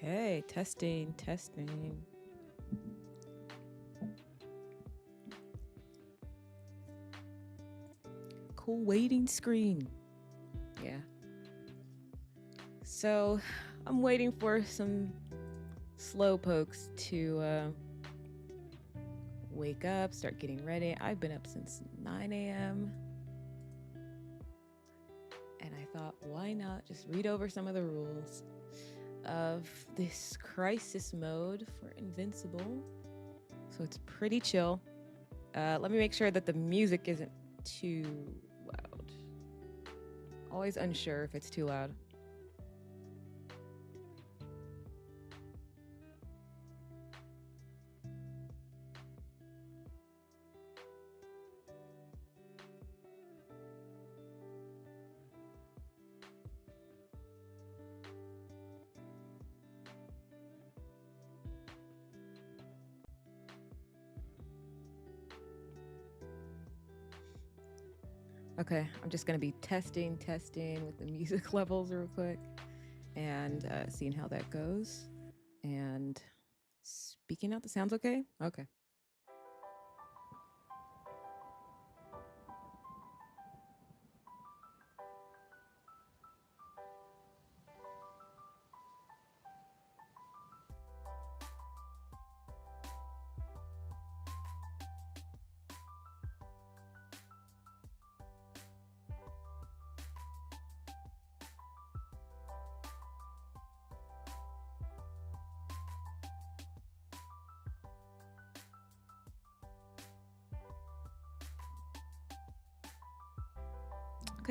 Okay, testing, testing. Cool waiting screen. Yeah. So I'm waiting for some slow pokes to wake up, start getting ready. I've been up since 9 a.m. And I thought, why not just read over some of the rules of this crisis mode for Invincible. So it's pretty chill. Let me make sure that the music isn't too loud. Always unsure if it's too loud. Okay, I'm just gonna be testing with the music levels real quick and seeing how that goes. And speaking out the sounds okay? Okay.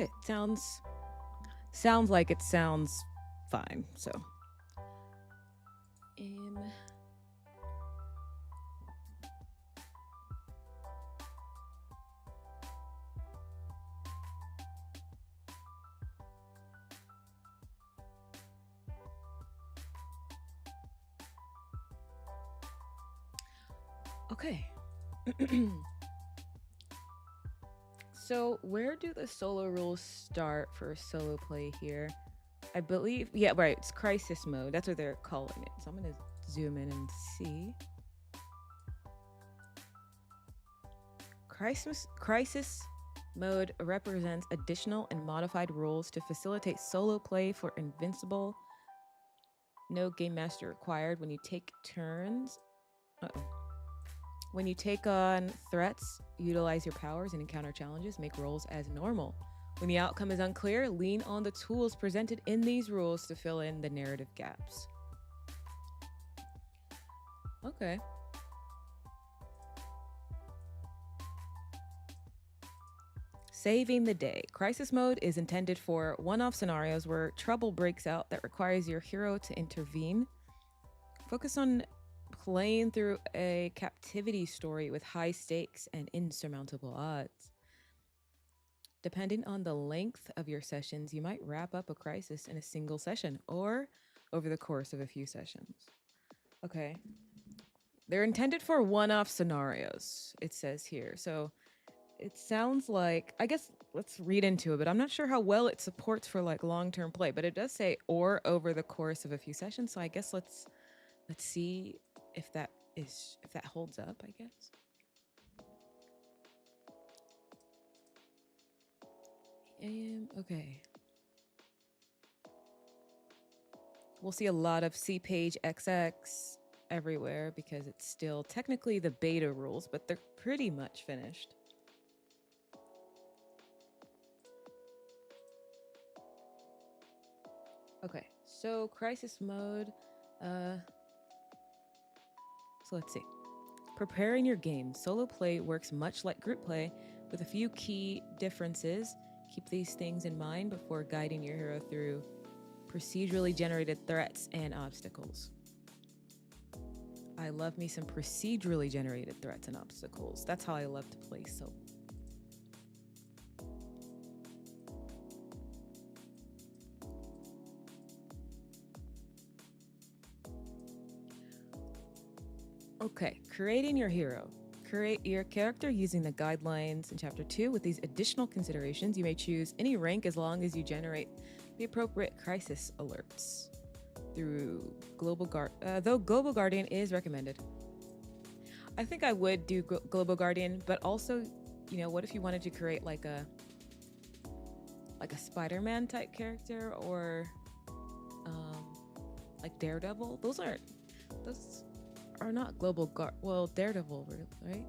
Okay, sounds like it sounds fine. So okay. So where do the solo rules start for solo play here? I believe, yeah, right. It's crisis mode. That's what they're calling it. So I'm gonna zoom in and see. Crisis mode represents additional and modified rules to facilitate solo play for Invincible. No game master required. When you take turns. When you take on threats, utilize your powers and encounter challenges, make rolls as normal. When the outcome is unclear, lean on the tools presented in these rules to fill in the narrative gaps. Okay. Saving the day. Crisis mode is intended for one-off scenarios where trouble breaks out that requires your hero to intervene. Focus on playing through a captivity story with high stakes and insurmountable odds. Depending on the length of your sessions, you might wrap up a crisis in a single session or over the course of a few sessions. Okay. They're intended for one-off scenarios, it says here. So it sounds like, I guess let's read into it, but I'm not sure how well it supports for like long-term play, but it does say or over the course of a few sessions. So I guess let's see if that holds up, I guess. Okay. We'll see a lot of C page XX everywhere because it's still technically the beta rules, but they're pretty much finished. Okay, so crisis mode. So let's see. Preparing your game. Solo play works much like group play with a few key differences. Keep these things in mind before guiding your hero through procedurally generated threats and obstacles. I love me some procedurally generated threats and obstacles. That's how I love to play solo. Okay, creating your hero. Create your character using the guidelines in Chapter 2. With these additional considerations, you may choose any rank as long as you generate the appropriate crisis alerts. through though Global Guardian is recommended. I think I would do Global Guardian, but also, what if you wanted to create like a Spider-Man type character, or like Daredevil? Those are not Global Guard. Well, Daredevil, right?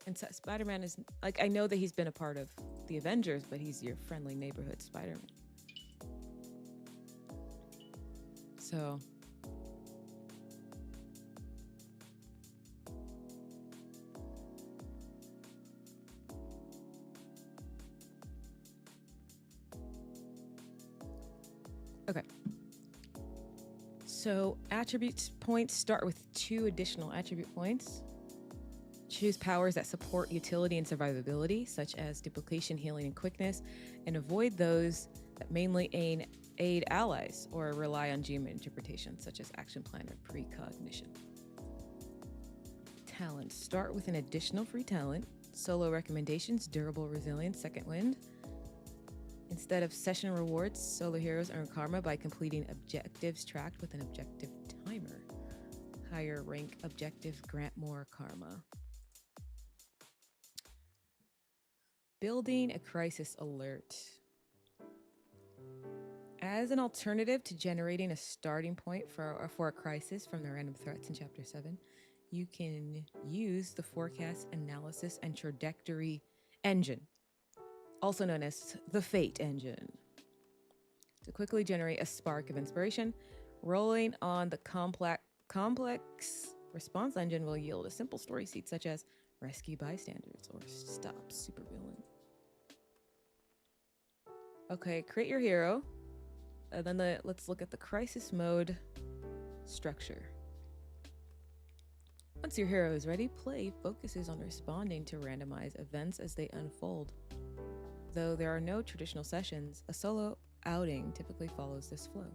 And Spider-Man is like, I know that he's been a part of the Avengers, but he's your friendly neighborhood Spider-Man. So okay. So attribute points start with 2 additional attribute points. Choose powers that support utility and survivability, such as duplication, healing, and quickness, and avoid those that mainly aid allies or rely on GM interpretation, such as action plan or precognition. Talents start with an additional free talent. Solo recommendations: durable resilience, second wind. Instead of session rewards, solo heroes earn karma by completing objectives tracked with an objective timer. Higher rank objectives grant more karma. Building a crisis alert. As an alternative to generating a starting point for a crisis from the random threats in Chapter 7, you can use the forecast analysis and trajectory engine, also known as the Fate engine, to quickly generate a spark of inspiration. Rolling on the complex response engine will yield a simple story seed, such as rescue bystanders or stop supervillain. Okay, create your hero. And then let's look at the crisis mode structure. Once your hero is ready, play focuses on responding to randomized events as they unfold. Though there are no traditional sessions, a solo outing typically follows this flow.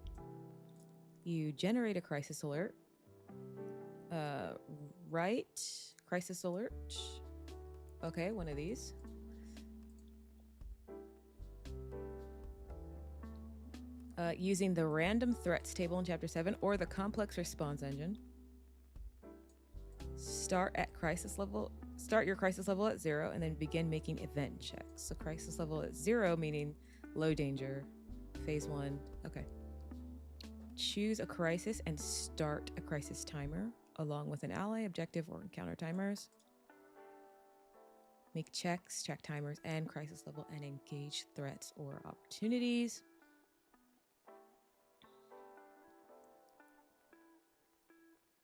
You generate a crisis alert. Write crisis alert. Okay, one of these. Using the random threats table in Chapter 7 or the complex response engine. Start your crisis level at 0 and then begin making event checks. So crisis level at 0 meaning low danger, phase 1. Okay. Choose a crisis and start a crisis timer along with an ally, objective, or encounter timers. Make checks, check timers, and crisis level, and engage threats or opportunities.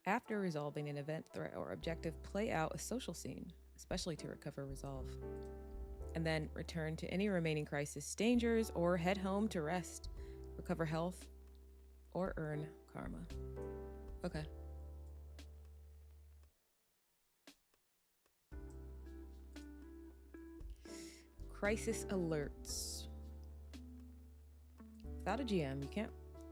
After resolving an event, threat, or objective, play out a social scene, especially to recover resolve. And then return to any remaining crisis dangers or head home to rest, recover health, or earn karma. Okay. Crisis alerts. Without a GM, you can't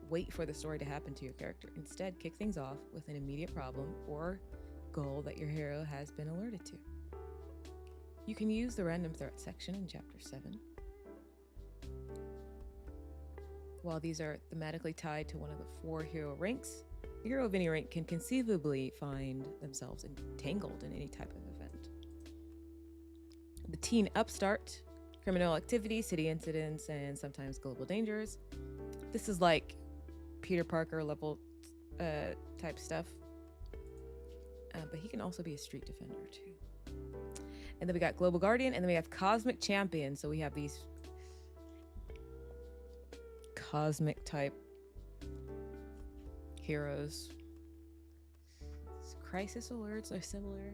wait for the story to happen to your character. Instead, kick things off with an immediate problem or goal that your hero has been alerted to. You can use the random threat section in Chapter 7. While these are thematically tied to one of the 4 hero ranks, the hero of any rank can conceivably find themselves entangled in any type of event. The teen upstart, criminal activity, city incidents, and sometimes global dangers. This is like Peter Parker level type stuff. But he can also be a street defender too. And then we got Global Guardian, and then we have Cosmic Champion. So we have these cosmic type heroes. So crisis alerts are similar.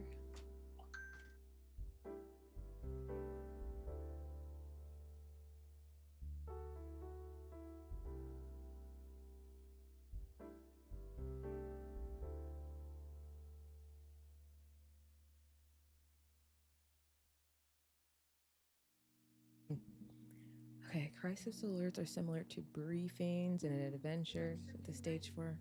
Okay, crisis alerts are similar to briefings in an adventure at the stage 4.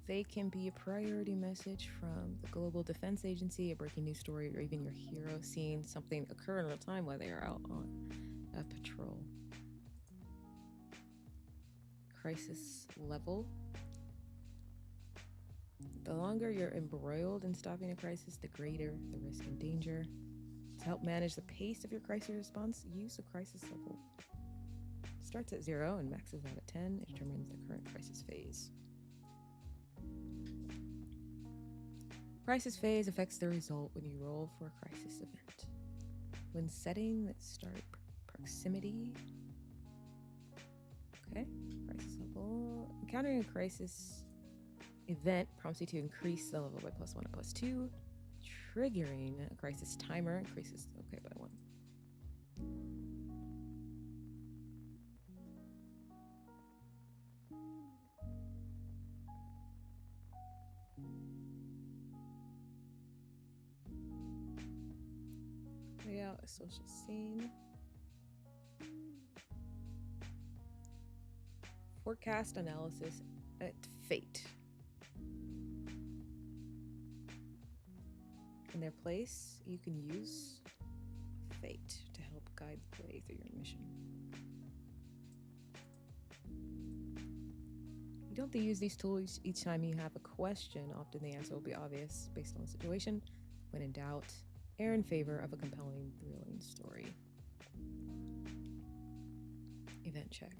They can be a priority message from the Global Defense Agency, a breaking news story, or even your hero seeing something occur in real time while they are out on a patrol. Crisis level. The longer you're embroiled in stopping a crisis, the greater the risk and danger. To help manage the pace of your crisis response, use the crisis level. It starts at 0 and maxes out at 10. It determines the current crisis phase. Crisis phase affects the result when you roll for a crisis event. When setting the start proximity. Okay, crisis level. Encountering a crisis event prompts you to increase the level by +1 or +2. Triggering a crisis timer increases by 1. Layout a social scene. Forecast analysis at fate. In their place, you can use fate to help guide the way through your mission. You don't have to use these tools each time you have a question. Often the answer will be obvious based on the situation. When in doubt, err in favor of a compelling, thrilling story. Event check.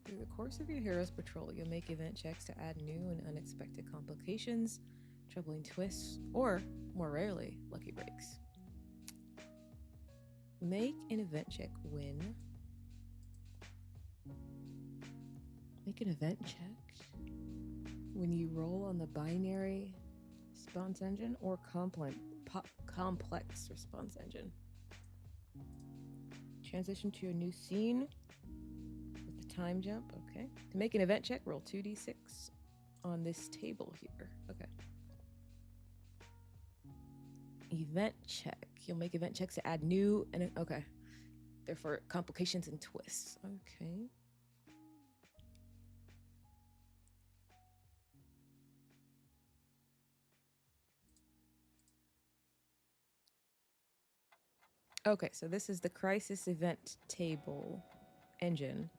Through the course of your hero's patrol, you'll make event checks to add new and unexpected complications, troubling twists, or, more rarely, lucky breaks. Make an event check when... Make an event check when you roll on the binary response engine or complex response engine. Transition to a new scene with the time jump. Okay. To make an event check, roll 2d6 on this table here. Okay. Event check. You'll make event checks to add new and okay. Therefore, complications and twists. Okay. Okay, so this is the crisis event table engine.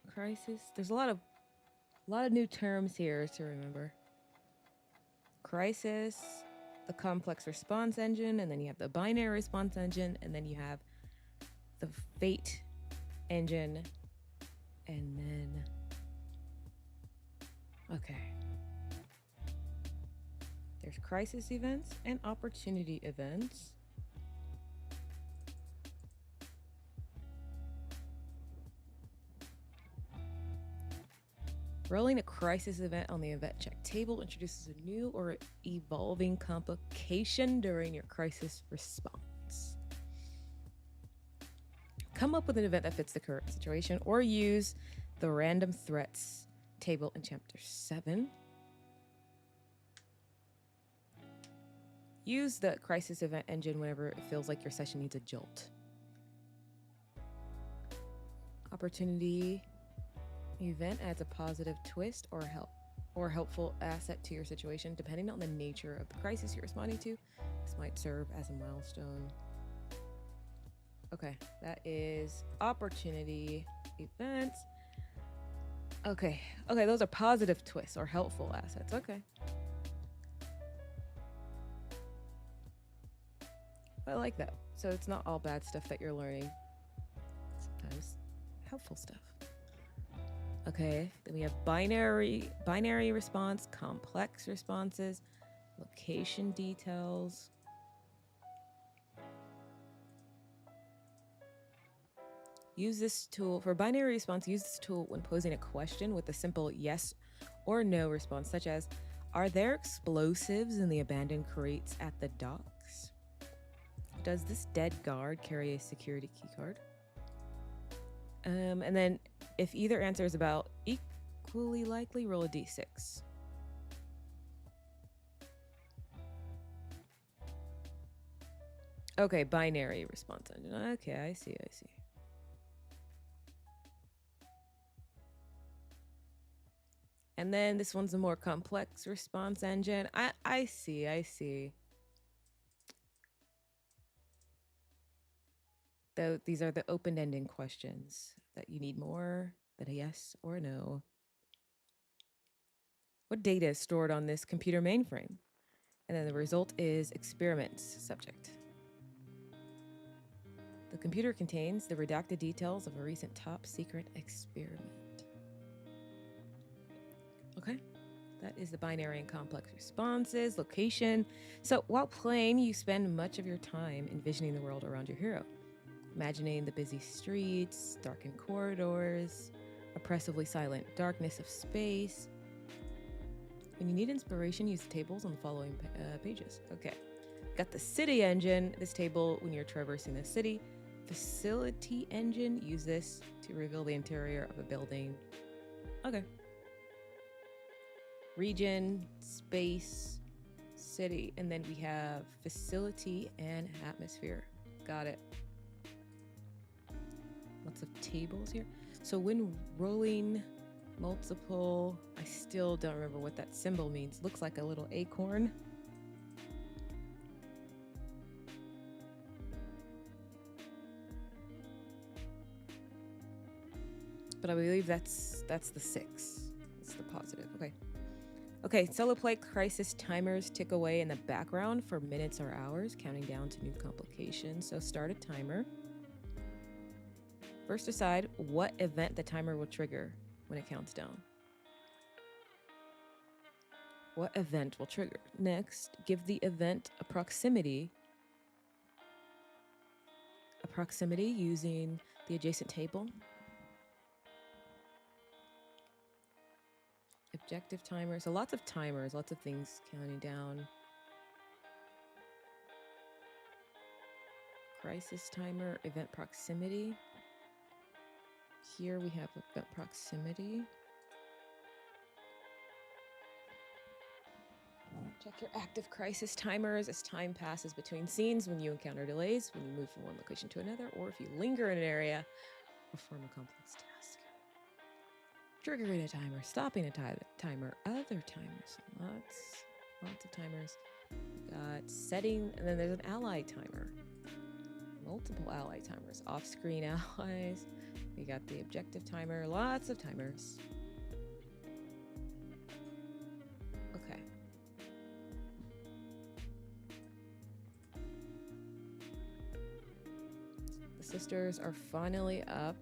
Crisis. There's a lot of new terms here to remember. Crisis, the complex response engine, and then you have the binary response engine, and then you have the fate engine, and then okay. There's crisis events and opportunity events. Rolling a crisis event on the event check table introduces a new or evolving complication during your crisis response. Come up with an event that fits the current situation or use the random threats table in chapter 7. Use the crisis event engine whenever it feels like your session needs a jolt. Opportunity event adds a positive twist or helpful asset to your situation, depending on the nature of the crisis you're responding to. This might serve as a milestone. Okay, that is opportunity events. Okay, those are positive twists or helpful assets. Okay. I like that. So it's not all bad stuff that you're learning. Sometimes helpful stuff. Okay, then we have binary response, complex responses, location details. Use this tool for binary response. Use this tool when posing a question with a simple yes or no response, such as, are there explosives in the abandoned crates at the docks? Does this dead guard carry a security key card? And then if either answer is about equally likely, roll a d6. Okay, binary response engine. Okay, I see. And then this one's a more complex response engine. I see. Though these are the open-ended questions that you need more than a yes or a no. What data is stored on this computer mainframe? And then the result is experiments subject. The computer contains the redacted details of a recent top secret experiment. Okay. That is the binary and complex responses, location. So while playing, you spend much of your time envisioning the world around your hero, imagining the busy streets, darkened corridors, oppressively silent darkness of space. When you need inspiration, use the tables on the following pages. Okay. Got the city engine, this table when you're traversing the city. Facility engine, use this to reveal the interior of a building. Okay. Region, space, city, and then we have facility and atmosphere. Got it. Lots of tables here. So when rolling multiple, I still don't remember what that symbol means. Looks like a little acorn. But I believe that's the 6. It's the positive. Okay, solo play crisis timers tick away in the background for minutes or hours, counting down to new complications. So start a timer. First, decide what event the timer will trigger when it counts down. What event will trigger? Next, give the event a proximity. A proximity using the adjacent table. Objective timer. So lots of timers, lots of things counting down. Crisis timer, event proximity. Here we have event proximity. Check your active crisis timers as time passes between scenes when you encounter delays, when you move from one location to another, or if you linger in an area, perform a complex task. Triggering a timer, stopping a timer, other timers, lots of timers. Got setting, and then there's an ally timer. Multiple ally timers, off-screen allies. We got the objective timer, lots of timers. Okay. The sisters are finally up.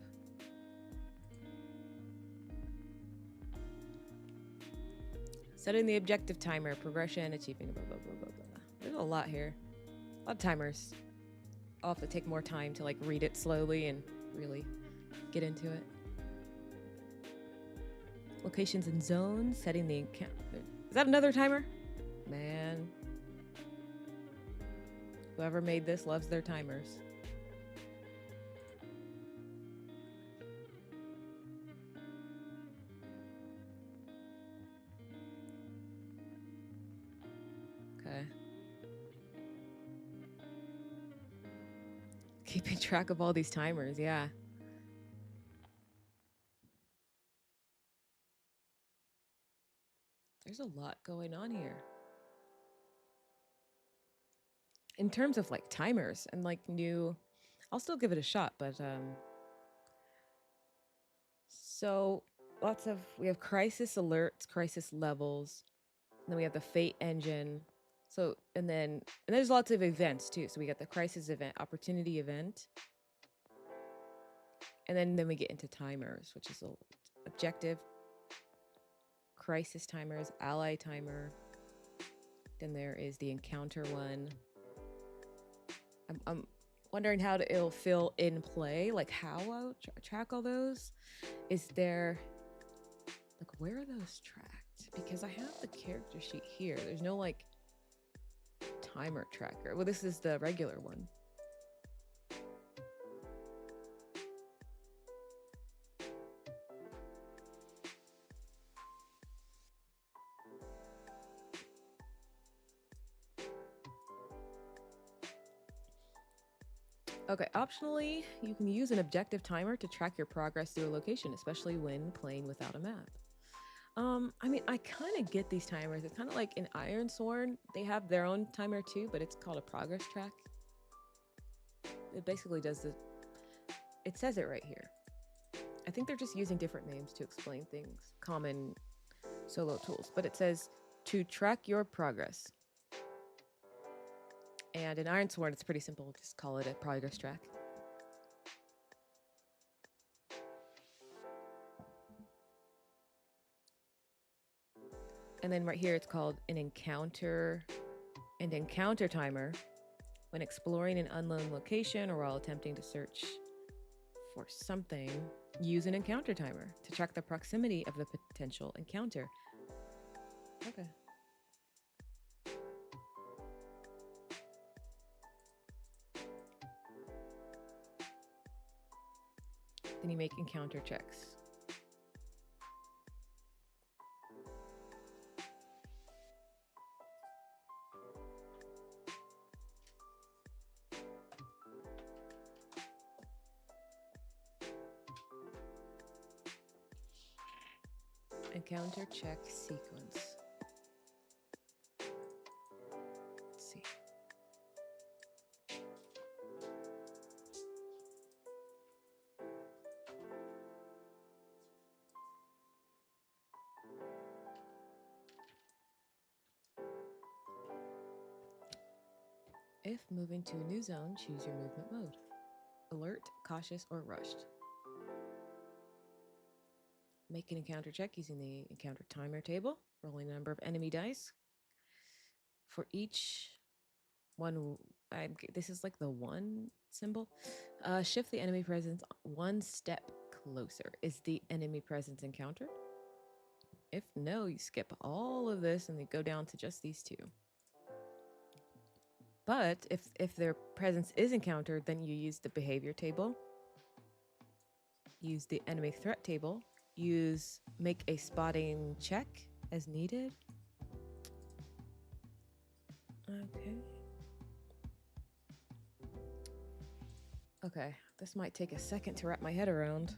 Setting the objective timer, progression, achieving blah, blah, blah, blah, blah. There's a lot here. A lot of timers. I'll have to take more time to like read it slowly and really get into it. Locations and zones, setting the encounter. Is that another timer? Man. Whoever made this loves their timers. Okay. Keeping track of all these timers, yeah. There's a lot going on here. In terms of like timers and like new, I'll still give it a shot, but so we have crisis alerts, crisis levels, and then we have the fate engine. So, and there's lots of events too. So we got the crisis event, opportunity event. And then we get into timers, which is objective, crisis timers, ally timer. Then there is the encounter one. I'm wondering how it'll fill in play, like how I'll track all those. Is there, like, where are those tracked? Because I have the character sheet here. There's no like timer tracker. Well, this is the regular one. Okay, optionally, you can use an objective timer to track your progress through a location, especially when playing without a map. I mean, I kind of get these timers. It's kind of like in Iron Sworn, they have their own timer too, but it's called a progress track. It basically does the. It says it right here. I think they're just using different names to explain things, common solo tools, but it says to track your progress. And in Iron Sworn, it's pretty simple. Just call it a progress track. And then right here, it's called an encounter timer. When exploring an unknown location or while attempting to search for something, use an encounter timer to track the proximity of the potential encounter. Okay. Then you make encounter checks. Encounter check sequence. Let's see. If moving to a new zone, choose your movement mode. Alert, cautious, or rushed. Make an encounter check using the encounter timer table, rolling a number of enemy dice. For each one, this is like the one symbol. Shift the enemy presence one step closer. Is the enemy presence encountered? If no, you skip all of this and they go down to just these two. But if their presence is encountered, then you use the behavior table, use the enemy threat table, make a spotting check as needed. Okay. Okay, this might take a second to wrap my head around.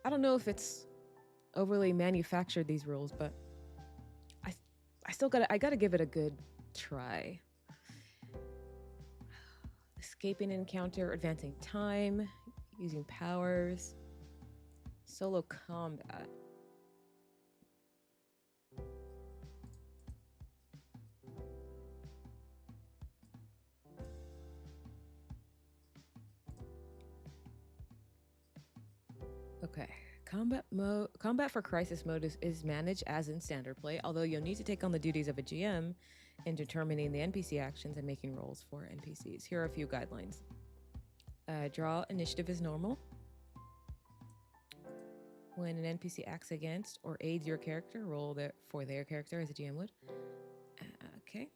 I don't know if it's overly manufactured, these rules, but I gotta give it a good try. Escaping an encounter, advancing time, using powers, solo combat. Okay. Combat for crisis mode is managed as in standard play, although you'll need to take on the duties of a GM in determining the NPC actions and making rolls for NPCs. Here are a few guidelines. Draw initiative is normal. When an NPC acts against or aids your character, roll for their character as a GM would. Okay.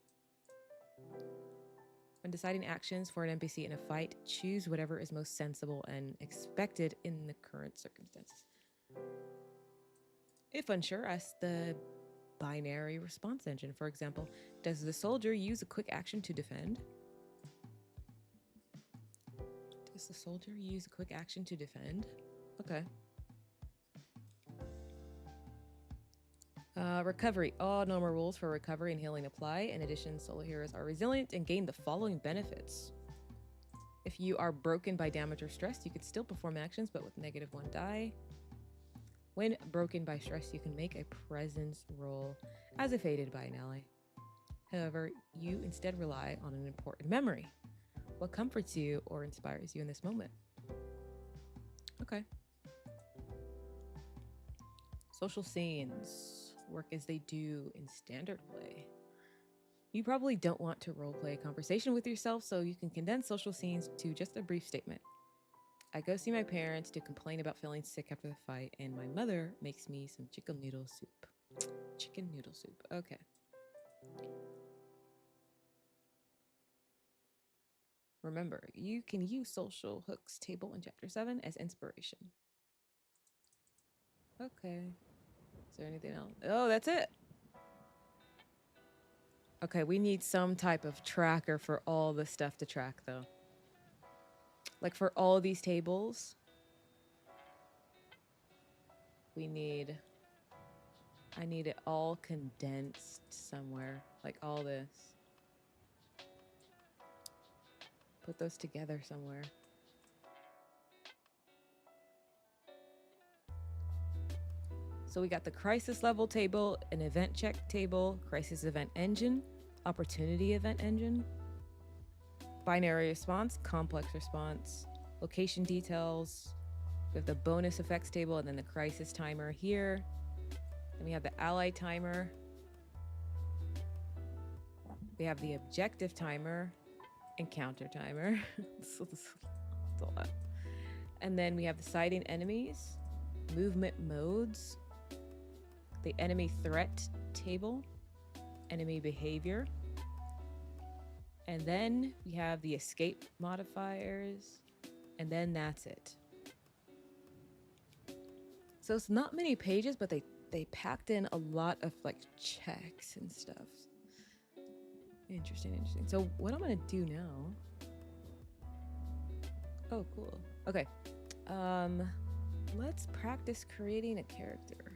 When deciding actions for an NPC in a fight, choose whatever is most sensible and expected in the current circumstances. If unsure, ask the binary response engine. For example, does the soldier use a quick action to defend? Does the soldier use a quick action to defend? Okay. Recovery. All normal rules for recovery and healing apply. In addition, solo heroes are resilient and gain the following benefits. If you are broken by damage or stress, you could still perform actions, but with -1 die. When broken by stress, you can make a presence roll as if aided by an ally. However, you instead rely on an important memory. What comforts you or inspires you in this moment? Okay. Social scenes work as they do in standard play. You probably don't want to roleplay a conversation with yourself, so you can condense social scenes to just a brief statement. I go see my parents to complain about feeling sick after the fight, and my mother makes me some chicken noodle soup. Chicken noodle soup. Okay. Remember, you can use social hooks table in chapter 7 as inspiration. Okay. Is there anything else? Oh, that's it. Okay, we need some type of tracker for all the stuff to track, though. Like for all these tables, I need it all condensed somewhere, like all this. Put those together somewhere. So we got the crisis level table, an event check table, crisis event engine, opportunity event engine, binary response, complex response, location details. We have the bonus effects table and then the crisis timer here. Then we have the ally timer. We have the objective timer and counter timer. That's a lot. And then we have the sighting enemies, movement modes, the enemy threat table, enemy behavior. And then we have the escape modifiers, and then that's it. So it's not many pages, but they packed in a lot of like checks and stuff. Interesting. So what I'm gonna do now. Oh, cool. Okay. Let's practice creating a character.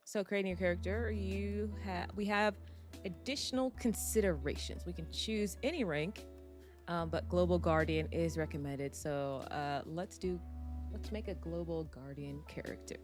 So creating a character, we have additional considerations. We can choose any rank, but Global Guardian is recommended. So let's make a Global Guardian character.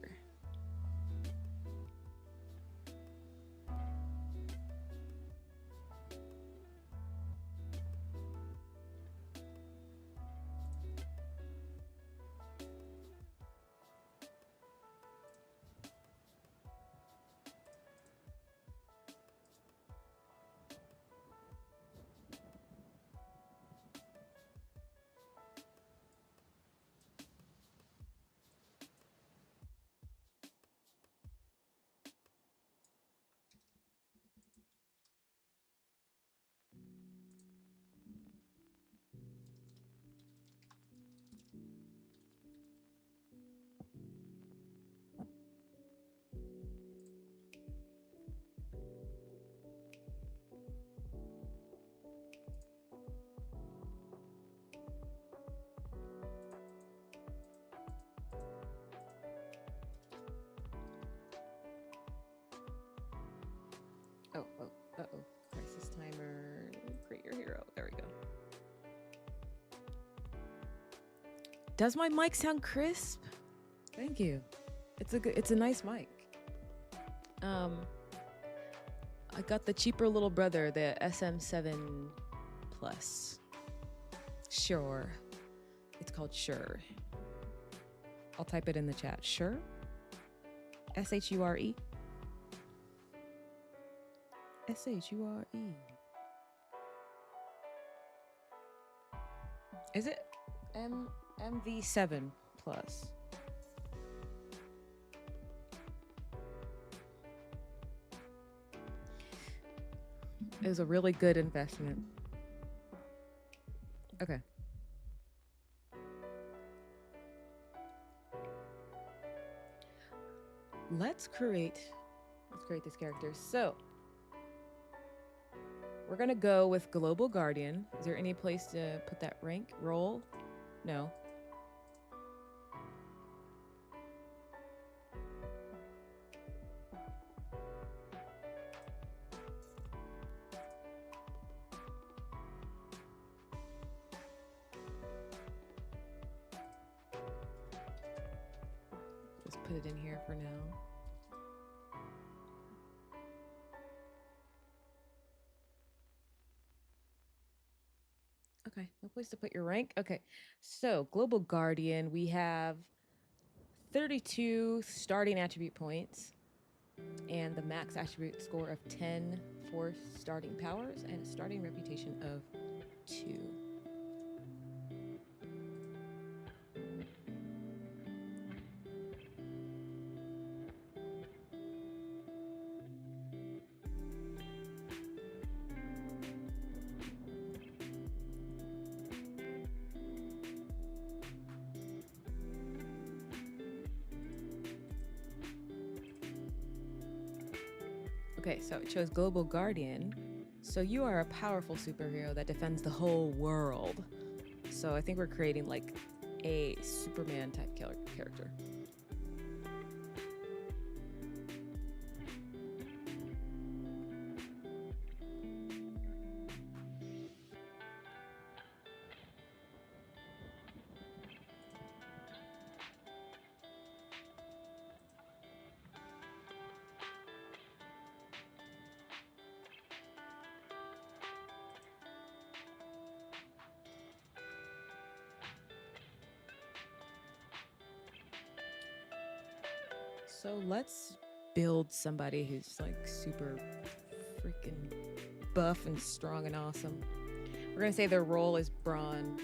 Uh-oh. Crisis timer. Create your hero. There we go. Does my mic sound crisp? Thank you. It's a nice mic. I got the cheaper little brother, the SM7 Plus. Sure. It's called Shure. I'll type it in the chat. Shure? S-H-U-R-E? S-H-U-R-E. Is it MV7 Plus? It was a really good investment. Okay. Let's create this character. So we're gonna go with Global Guardian. Is there any place to put that rank? Role? No. Just put it in here for now. Okay, no place to put your rank. Okay, so Global Guardian, we have 32 starting attribute points and the max attribute score of 10 for starting powers and a starting reputation of 2. Okay, so it chose Global Guardian. So you are a powerful superhero that defends the whole world. So I think we're creating like a Superman type character. So let's build somebody who's like super freaking buff and strong and awesome. We're gonna say their role is Braun.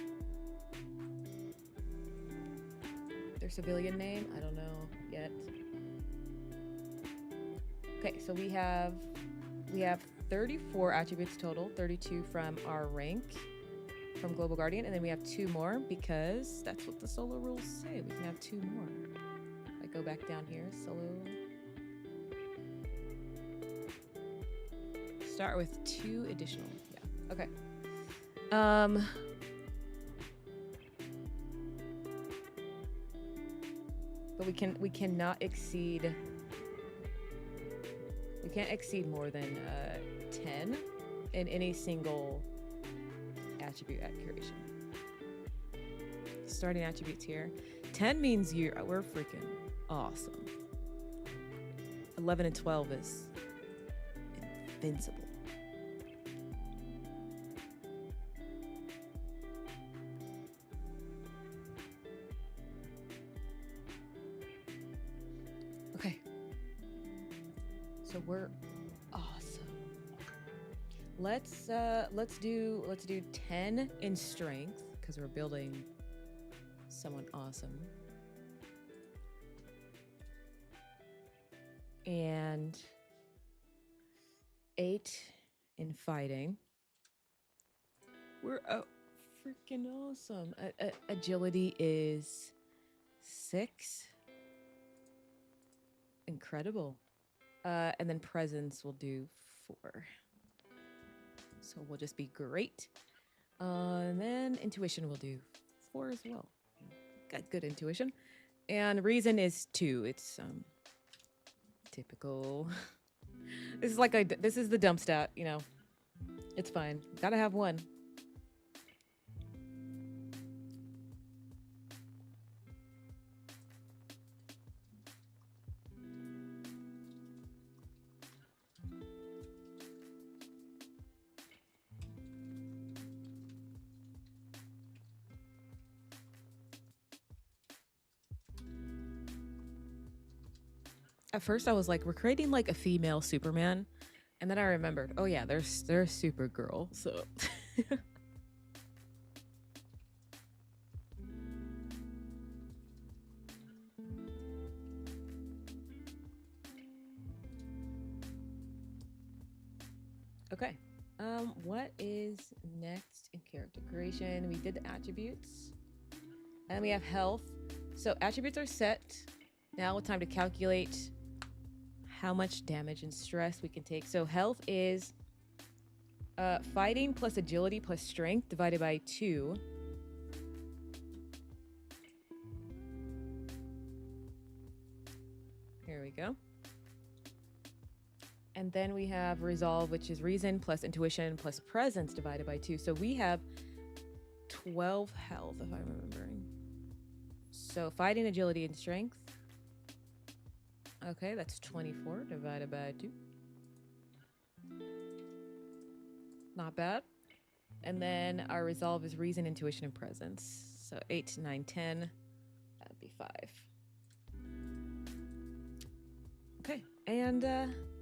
Their civilian name, I don't know yet. Okay, so we have 34 attributes total, 32 from our rank from Global Guardian, and then we have 2 more because that's what the solo rules say. We can have 2 more. I go back down here, solo. Start with 2 additional. Yeah. Okay. But we cannot exceed. We can't exceed more than 10 in any single attribute at curation. Starting attributes here. 10 means we're freaking awesome. 11 and 12 is invincible. Okay. So we're awesome. Let's do 10 in strength because we're building someone awesome. And 8 in fighting. We're freaking awesome. Agility is 6. Incredible. And then presence will do 4. So we'll just be great. And then intuition will do 4 as well. Got good intuition. And reason is 2. It's typical. This is the dump stat, you know. It's fine. Gotta have 1. At first I was like, we're creating like a female Superman. And then I remembered, oh yeah, there's Supergirl, so okay. What is next in character creation? We did the attributes. And we have health. So attributes are set. Now it's time to calculate how much damage and stress we can take. So health is fighting plus agility plus strength divided by 2. Here we go. And then we have resolve, which is reason plus intuition plus presence divided by 2. So we have 12 health, if I'm remembering. So fighting, agility, and strength. Okay, that's 24 divided by 2. Not bad. And then our resolve is reason, intuition, and presence. So 8, 9, 10. That'd be 5. Okay, and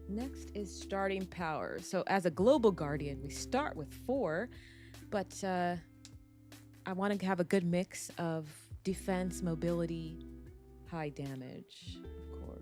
next is starting power. So as a global guardian, we start with 4, but I want to have a good mix of defense, mobility, high damage, of course.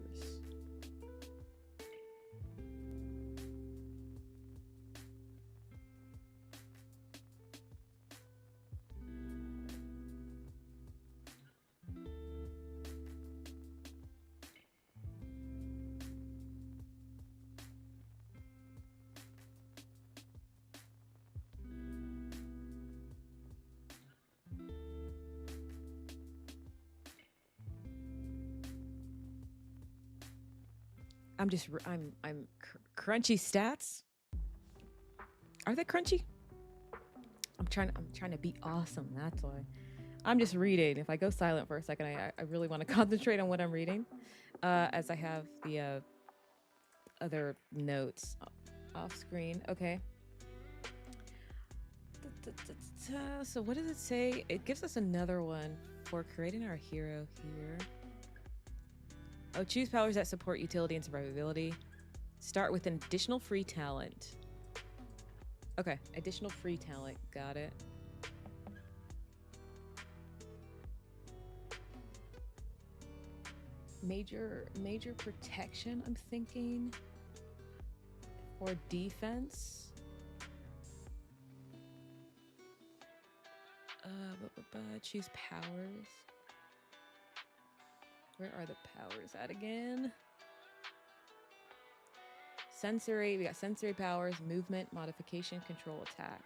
Crunchy stats. Are they crunchy? I'm trying to be awesome. That's why. I'm just reading. If I go silent for a second, I really want to concentrate on what I'm reading, as I have the other notes off screen. Okay. So what does it say? It gives us another one for creating our hero here. Oh, choose powers that support utility and survivability. Start with an additional free talent. Okay, additional free talent. Got it. Major protection, I'm thinking. For defense. Choose powers. Where are the powers at again? Sensory, we got sensory powers, movement, modification, control, attack.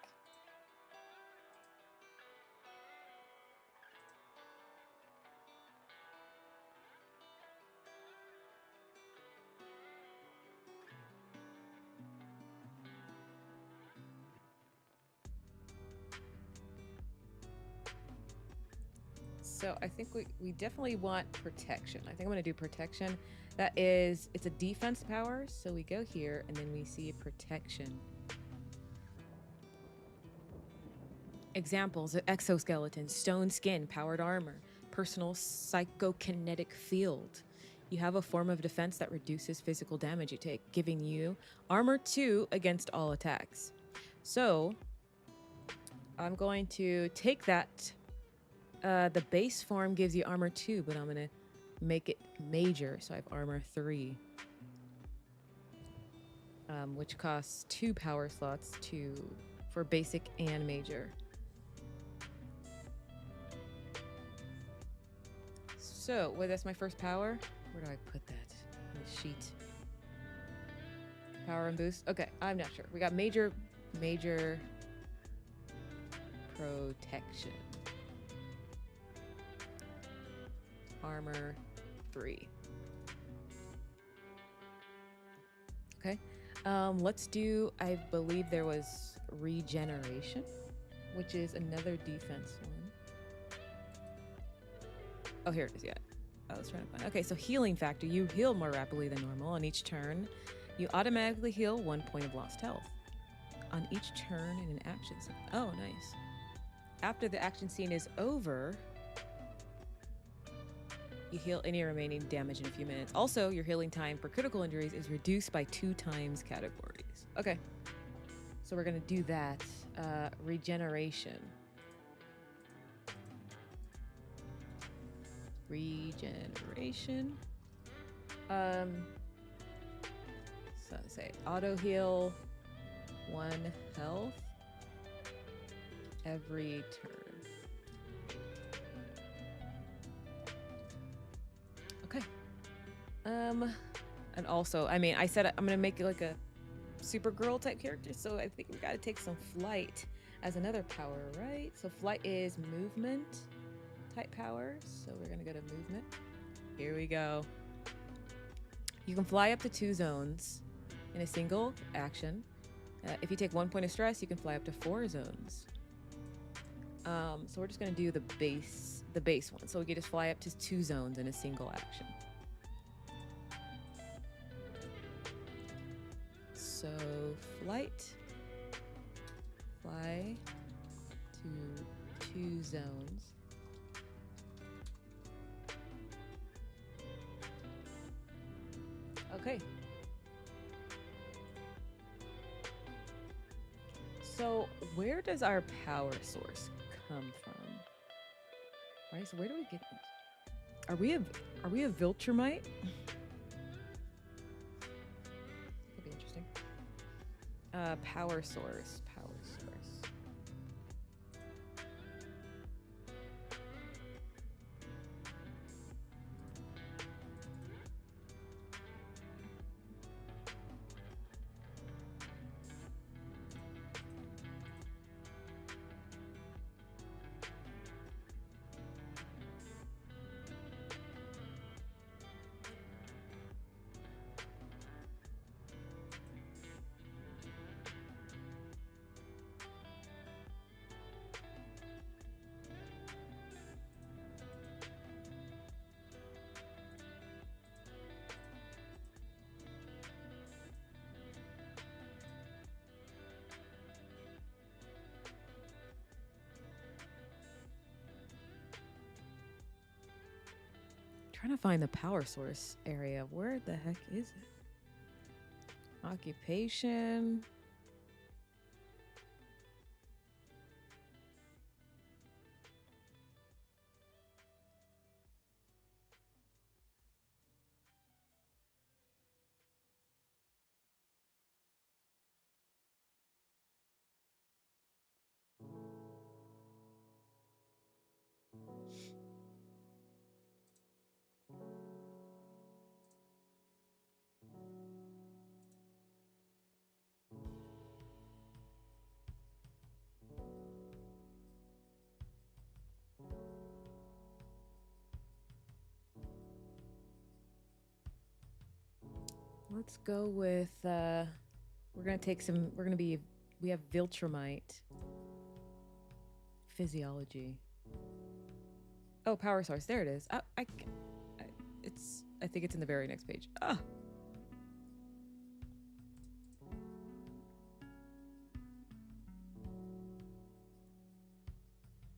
So I think we definitely want protection. I think I'm gonna do protection. That is, it's a defense power. So we go here and then we see protection. Examples: exoskeleton, stone skin, powered armor, personal psychokinetic field. You have a form of defense that reduces physical damage you take, giving you armor 2 against all attacks. So I'm going to take that. The base form gives you armor 2, but I'm gonna make it major, so I have armor 3, which costs 2 power slots for basic and major. So, well, that's my first power. Where do I put that? In the sheet. Power and boost. Okay, I'm not sure. We got major protection. Armor 3. Okay. Let's do, I believe there was regeneration, which is another defense one. Oh, here it is. Yeah. I was trying to find. Okay, so healing factor. You heal more rapidly than normal on each turn. You automatically heal 1 point of lost health on each turn in an action scene. Oh, nice. After the action scene is over, you heal any remaining damage in a few minutes. Also, your healing time for critical injuries is reduced by 2 times categories. Okay. So we're going to do that. Regeneration. So say auto heal 1 health every turn. Okay. And also, I mean, I said I'm gonna make it like a Supergirl type character, so I think we gotta take some flight as another power, right? So flight is movement type power, so we're gonna go to movement. Here we go. You can fly up to 2 zones in a single action. If you take 1 point of stress, you can fly up to 4 zones. So we're just gonna do the base one. So we can just fly up to 2 zones in a single action. So flight, fly to 2 zones. Okay. So where does our power source come from? Right, so where do we get this? Are we a Viltrumite? Could be interesting. Power source. trying to find the power source area. Where the heck is it? Occupation. Let's go with, we're gonna take some, we have Viltrumite. Physiology. Oh, power source, there it is. I think it's in the very next page. Ah!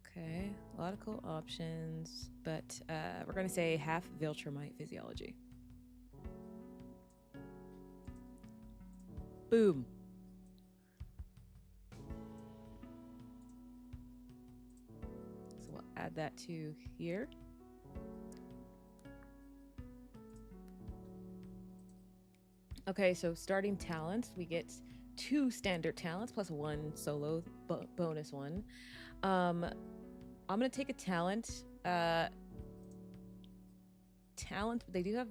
Okay, a lot of cool options, but we're gonna say half Viltrumite physiology. Boom. So we'll add that to here. Okay, so starting talents, we get 2 standard talents plus 1 solo bonus one. I'm gonna take a talent. Talent, they do have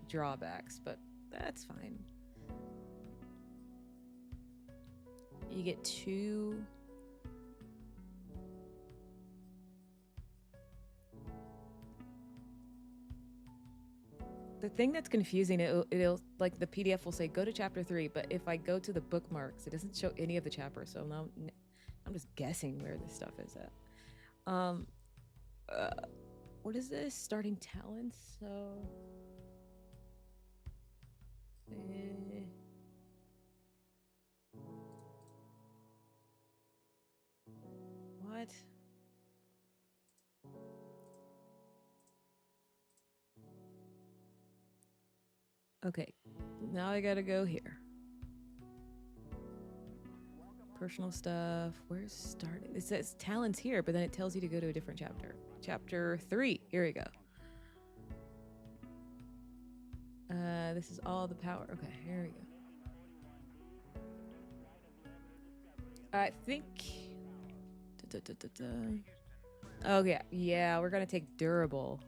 drawbacks, but that's fine. You get 2. The thing that's confusing, it'll like the PDF will say go to chapter 3, but if I go to the bookmarks, it doesn't show any of the chapters. So now I'm just guessing where this stuff is at. What is this? Starting talents. So what? Okay, now I gotta go here. Personal stuff. Where's starting? It says talents here, but then it tells you to go to a different chapter. Chapter 3. Here we go. This is all the power. Okay, here we go. I think. Oh yeah, we're gonna take durable.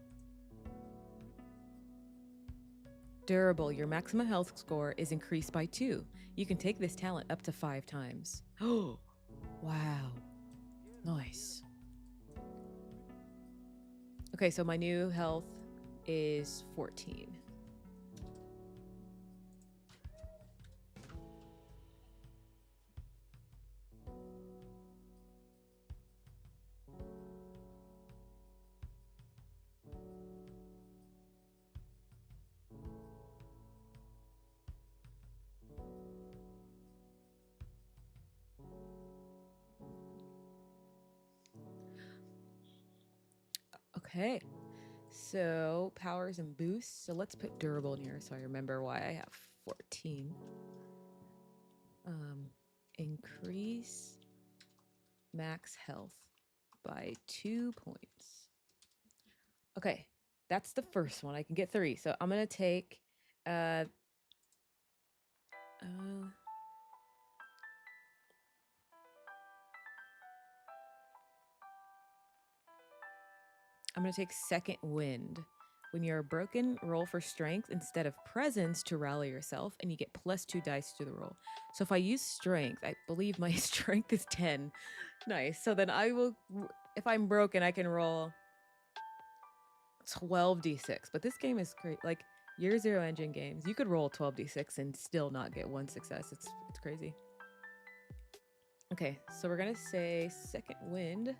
Durable, your maximum health score is increased by 2. You can take this talent up to 5 times. Oh, wow. Nice. Okay, so my new health is 14. Okay, so powers and boosts. So let's put durable in here so I remember why I have 14. Increase max health by 2 points. Okay, that's the first one. I can get 3. So I'm gonna take I'm gonna take second wind. When you're broken, roll for strength instead of presence to rally yourself, and you get +2 dice to the roll. So if I use strength, I believe my strength is 10. Nice. So then I will, if I'm broken, I can roll 12d6. But this game is great. Like Year Zero Engine games, you could roll 12d6 and still not get 1 success. It's crazy. Okay, so we're gonna say second wind.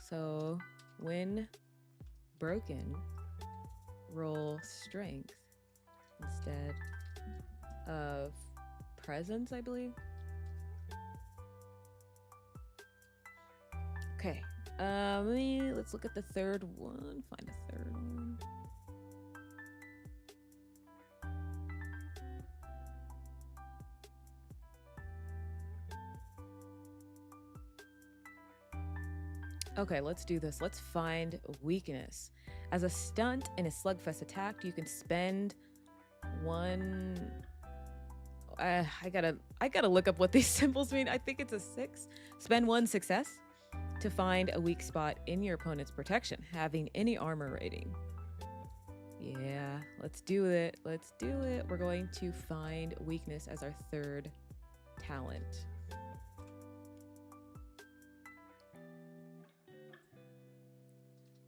So when broken, roll strength instead of presence, I believe. Okay. Let's look at the third one. Find a third one. Okay, let's do this. Let's find weakness. As a stunt in a slugfest attack, you can spend one. I gotta look up what these symbols mean. I think it's a 6. Spend 1 success to find a weak spot in your opponent's protection, having any armor rating. Yeah, let's do it. Let's do it. We're going to find weakness as our third talent.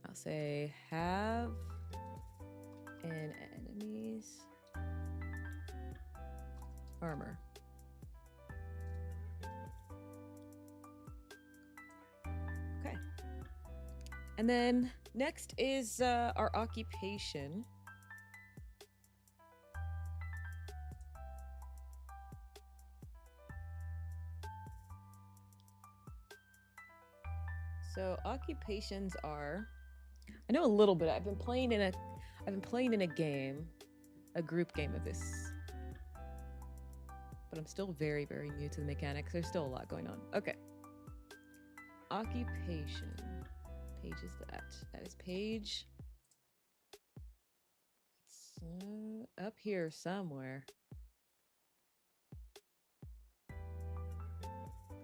I'll say have an enemy's armor. Okay. And then next is our occupation. So occupations are, I know a little bit. I've been playing in a game, a group game of this. But I'm still very, very new to the mechanics. There's still a lot going on. Okay. Occupation. Page is that. That is page. It's up here somewhere.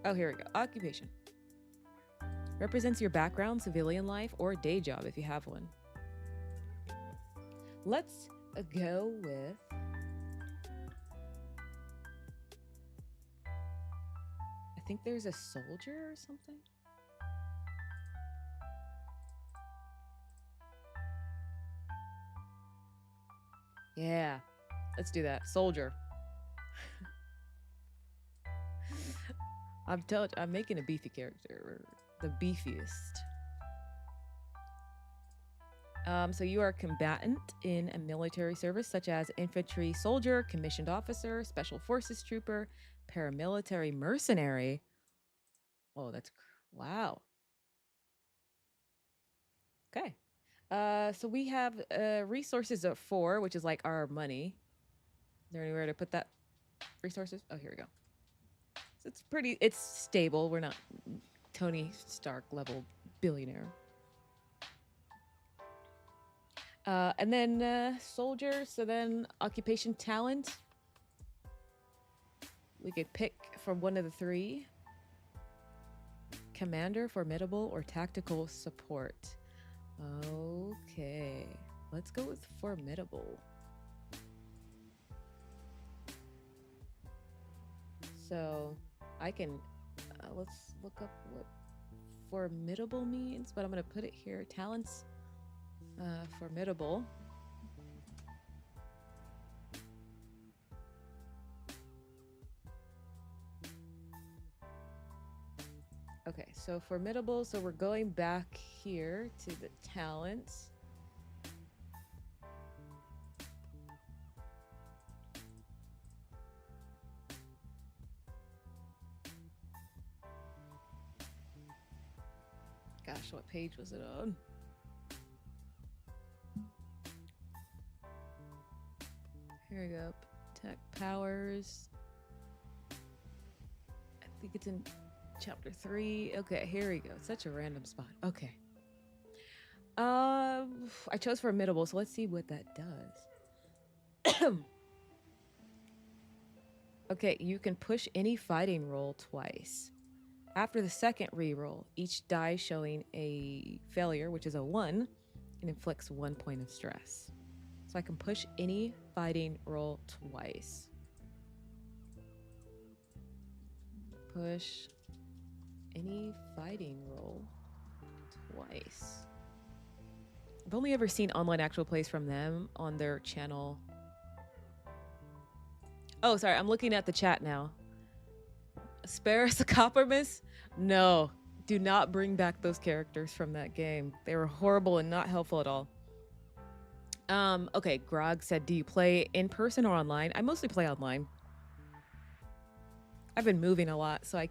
Oh, here we go. Occupation. Represents your background, civilian life, or day job if you have one. Let's go with I think there's a soldier or something. Yeah, let's do that. Soldier. I'm making a beefy character. The beefiest. So you are a combatant in a military service such as infantry soldier, commissioned officer, special forces trooper, paramilitary mercenary. Oh, wow. Okay. So we have resources of 4, which is like our money. Is there anywhere to put that resources? Oh, here we go. So it's stable. We're not Tony Stark level billionaire. And then soldier, so then occupation talent. We could pick from one of the 3. Commander, formidable, or tactical support. Okay, let's go with formidable. So I can, let's look up what formidable means, but I'm going to put it here. Talents, formidable. Okay, so formidable. So we're going back here to the talents. Gosh, what page was it on? Here we go. Tech powers. I think it's in chapter 3. Okay, here we go. Such a random spot. Okay. I chose formidable, so let's see what that does. Okay, you can push any fighting roll twice. After the second reroll, each die showing a failure, which is a 1, and inflicts 1 point of stress. So I can push any fighting roll twice. Push any fighting roll twice. I've only ever seen online actual plays from them on their channel. Oh, sorry, I'm looking at the chat now. Asparus Coppermus? No, do not bring back those characters from that game. They were horrible and not helpful at all. Okay, Grog said, do you play in person or online? I mostly play online. I've been moving a lot, so I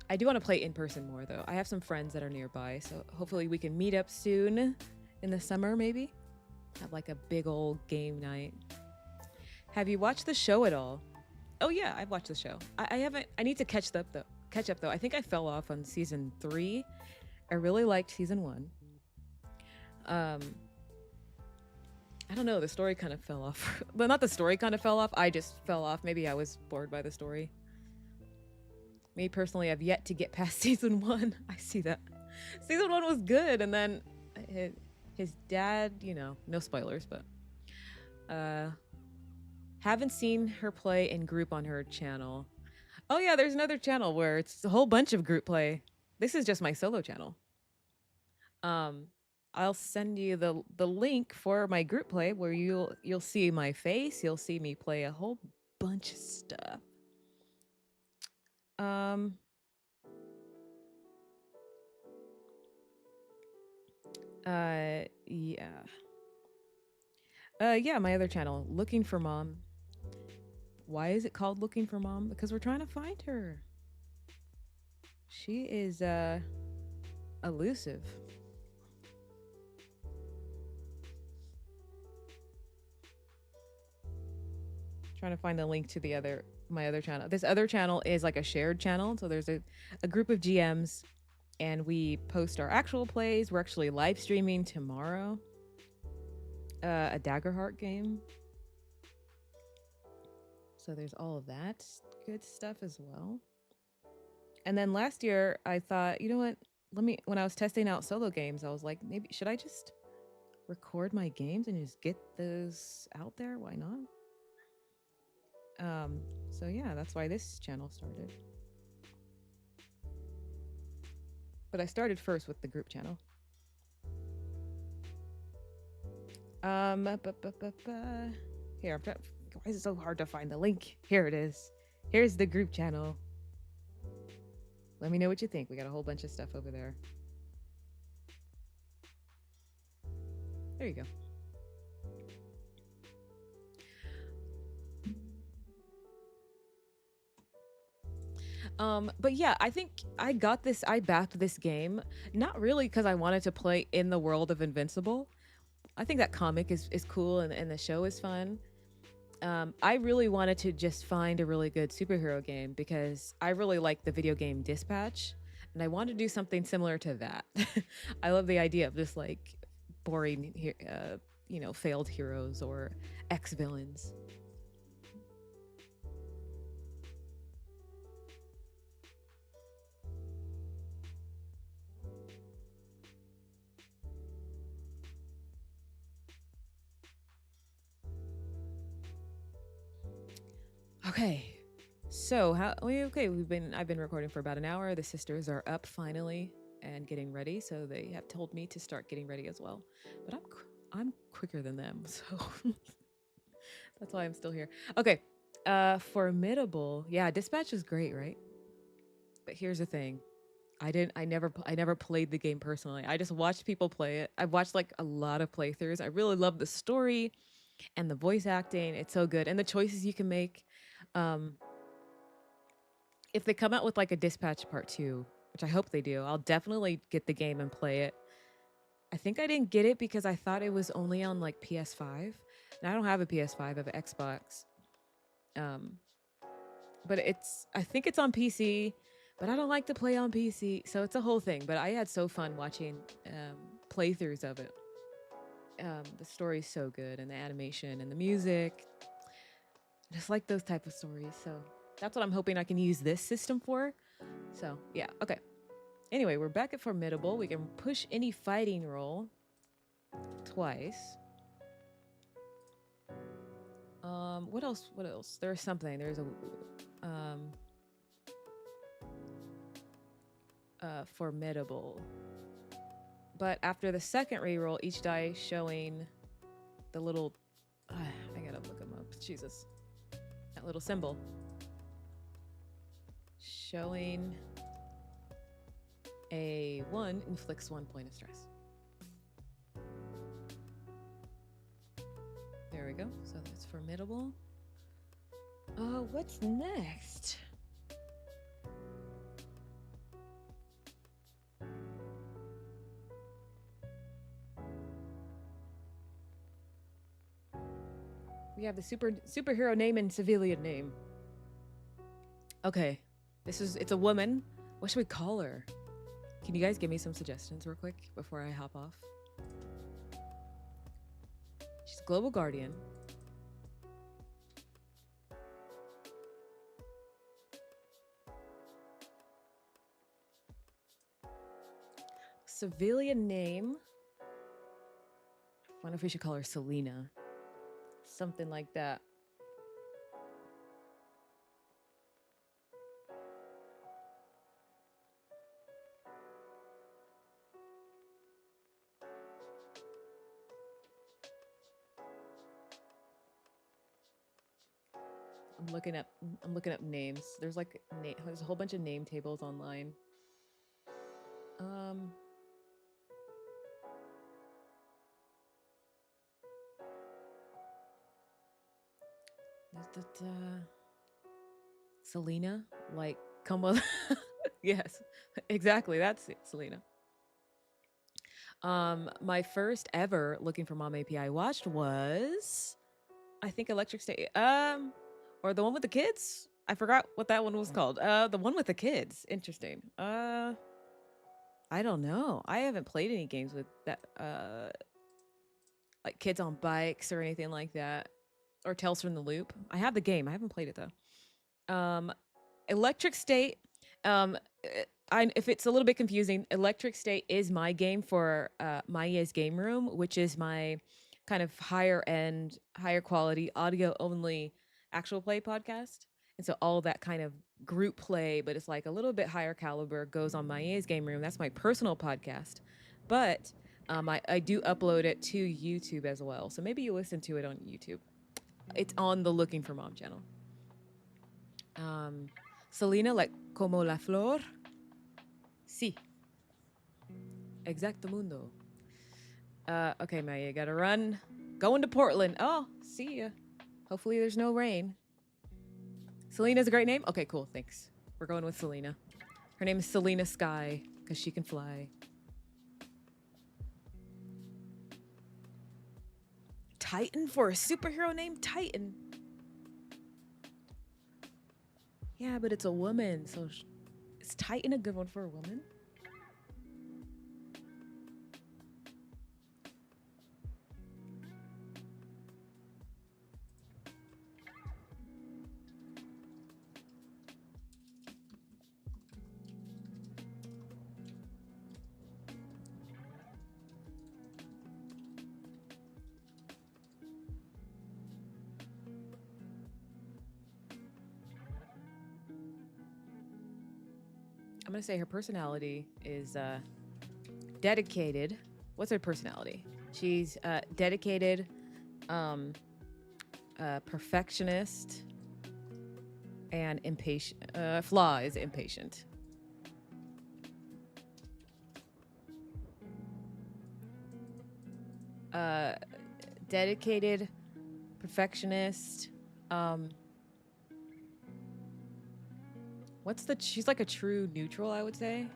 I do want to play in person more though. I have some friends that are nearby, so hopefully we can meet up soon in the summer maybe. Have like a big old game night. Have you watched the show at all? Oh yeah, I've watched the show. I haven't. I need to catch up though. I think I fell off on season 3. I really liked season 1. I don't know. The story kind of fell off. Well, not the story kind of fell off. I just fell off. Maybe I was bored by the story. Me personally, I've yet to get past season 1. I see that. Season 1 was good, and then his dad, you know, no spoilers, but haven't seen her play in group on her channel. Oh yeah, there's another channel where it's a whole bunch of group play. This is just my solo channel. I'll send you the link for my group play where you'll see my face, you'll see me play a whole bunch of stuff. Yeah, my other channel, Looking for Mom. Why is it called Looking for Mom? Because we're trying to find her. She is elusive. Trying to find the link to my other channel. This other channel is like a shared channel, so there's a group of GMs, and we post our actual plays. We're actually live streaming tomorrow a Daggerheart game. So there's all of that good stuff as well. And then last year I thought, you know what? When I was testing out solo games, I was like, maybe should I just record my games and just get those out there? Why not? So yeah, that's why this channel started. But I started first with the group channel. Here, why is it so hard to find the link? Here it is. Here's the group channel. Let me know what you think. We got a whole bunch of stuff over there. There you go. But yeah, I think I backed this game, not really because I wanted to play in the world of Invincible. I think that comic is cool and the show is fun. I really wanted to just find a really good superhero game because I really like the video game Dispatch, and I wanted to do something similar to that. I love the idea of just like boring, failed heroes or ex-villains. Okay. So I've been recording for about an hour. The sisters are up finally and getting ready, so they have told me to start getting ready as well. But I'm quicker than them, so that's why I'm still here. Okay. Formidable. Yeah, Dispatch is great, right? But here's the thing. I never played the game personally. I just watched people play it. I've watched like a lot of playthroughs. I really love the story and the voice acting. It's so good, and the choices you can make. If they come out with like a Dispatch Part 2, which I hope they do, I'll definitely get the game and play it. I think I didn't get it because I thought it was only on like PS5. And I don't have a PS5, I have an Xbox. But I think it's on PC, but I don't like to play on PC, so it's a whole thing. But I had so fun watching playthroughs of it. The story's so good, and the animation and the music. I just like those type of stories, so that's what I'm hoping I can use this system for. So yeah, okay. Anyway, we're back at Formidable. We can push any fighting roll twice. What else? There's something. There's a Formidable. But after the second reroll, each die showing the little I gotta look them up. Jesus. That little symbol. Showing a 1 inflicts 1 point of stress. There we go. So that's Formidable. What's next? We have the superhero name and civilian name. Okay. It's a woman. What should we call her? Can you guys give me some suggestions real quick before I hop off? She's a global guardian. Civilian name. I wonder if we should call her Selena. Something like that. I'm looking up names. There's like there's a whole bunch of name tables online. Selena, like come with yes, exactly. That's it, Selena. My first ever looking for mom API I watched was, I think, Electric State. Or the one with the kids. I forgot what that one was called. The one with the kids. Interesting. I don't know. I haven't played any games with that. Like kids on bikes or anything like that, or Tales from the Loop. I have the game. I haven't played it though. Electric State. If it's a little bit confusing, Electric State is my game for Maya's Game Room, which is my kind of higher end, higher quality, audio only actual play podcast. And so all that kind of group play, but it's like a little bit higher caliber, goes on Maya's Game Room. That's my personal podcast. But I do upload it to YouTube as well. So maybe you listen to it on YouTube. It's on the Looking for Mom channel. Selena, like como la flor. Sí. Exactamundo. Okay, Maya, gotta run. Going to Portland. Oh, see ya. Hopefully there's no rain. Selena's a great name? Okay, cool, thanks. We're going with Selena. Her name is Selena Sky, because she can fly. Titan for a superhero named Titan. Yeah, but it's a woman, so is Titan a good one for a woman? I'm gonna say her personality is dedicated. What's her personality? She's dedicated, perfectionist, and impatient. Flaw is impatient. Dedicated, perfectionist. She's like a true neutral, I would say.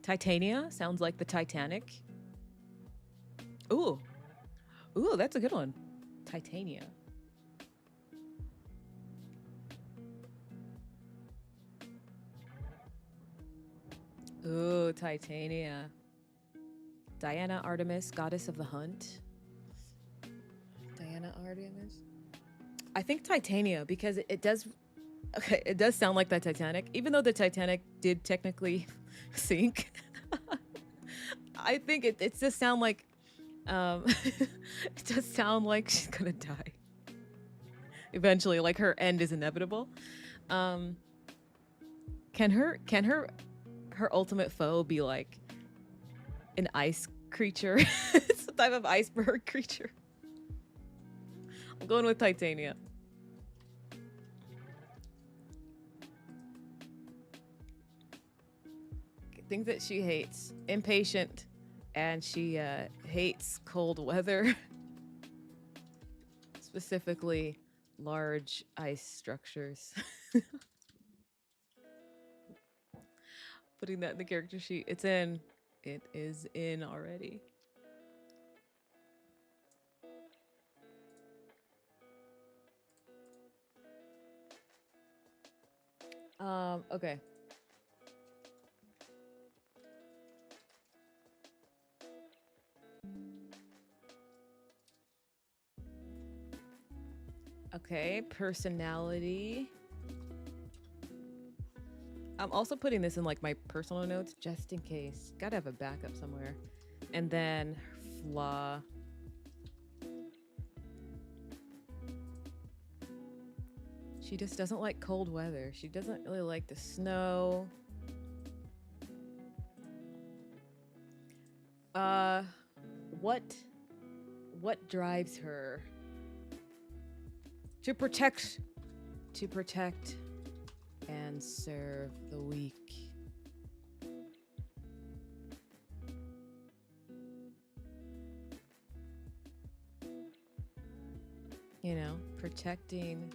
Titania sounds like the Titanic. Ooh, that's a good one. Titania. Ooh, Titania. Diana Artemis, goddess of the hunt. Diana Artemis. I think Titania, because it does sound like the Titanic, even though the Titanic did technically sink. I think it just sound like it does sound like she's gonna die eventually, like her end is inevitable. Can her ultimate foe be like an ice creature? Some type of iceberg creature. I'm going with Titania. Things that she hates: impatient, and she hates cold weather. Specifically large ice structures. Putting that in the character sheet. It is in already. Okay. Okay, personality. I'm also putting this in like my personal notes just in case. Gotta have a backup somewhere. And then flaw. She just doesn't like cold weather. She doesn't really like the snow. Uh what drives her to protect and serve the weak? You know, protecting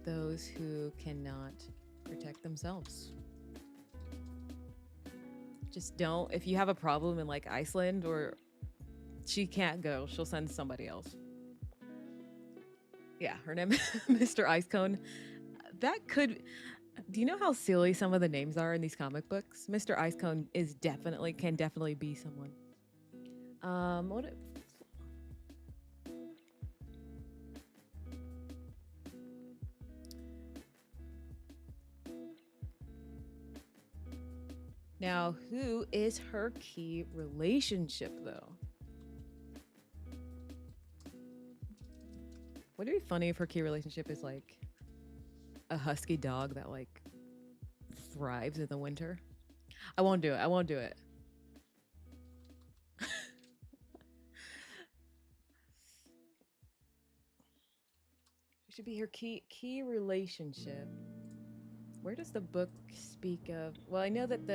those who cannot protect themselves. Just don't, if you have a problem in like Iceland or she can't go, she'll send somebody else. Yeah, her name Mr. Icecone. That could, do you know how silly some of the names are in these comic books? Mr. Icecone is definitely, can definitely be someone. What now, who is her key relationship though? Would it be funny if her key relationship is like a husky dog that like thrives in the winter? I won't do it. I won't do it. It should be her key relationship. Where does the book speak of? Well, I know that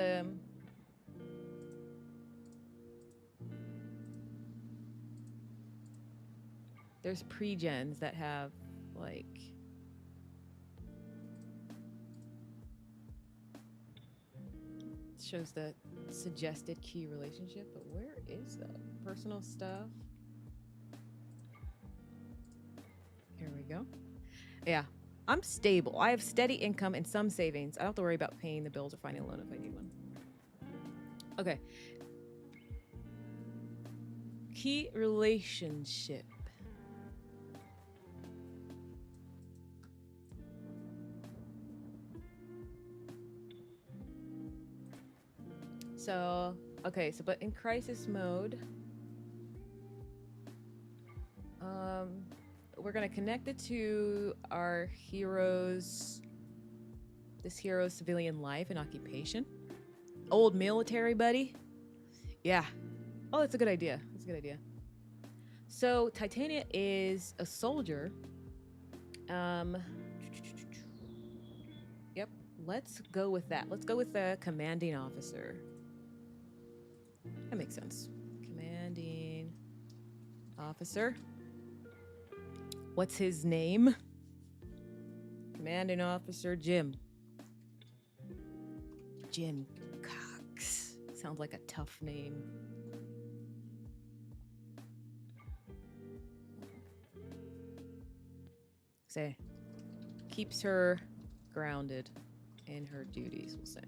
there's pre-gens that have like shows the suggested key relationship, but where is that? Personal stuff. Here we go. Yeah. I'm stable. I have steady income and some savings. I don't have to worry about paying the bills or finding a loan if I need one. Okay. Key relationship. So, okay, so but in crisis mode, we're gonna connect it to our hero's civilian life and occupation. Old military buddy. Yeah. Oh, that's a good idea. That's a good idea. So Titania is a soldier. Yep. Let's go with that. Let's go with the commanding officer. That makes sense. Commanding officer. What's his name? Commanding officer Jim. Jim Cox. Sounds like a tough name. Say, keeps her grounded in her duties, we'll say.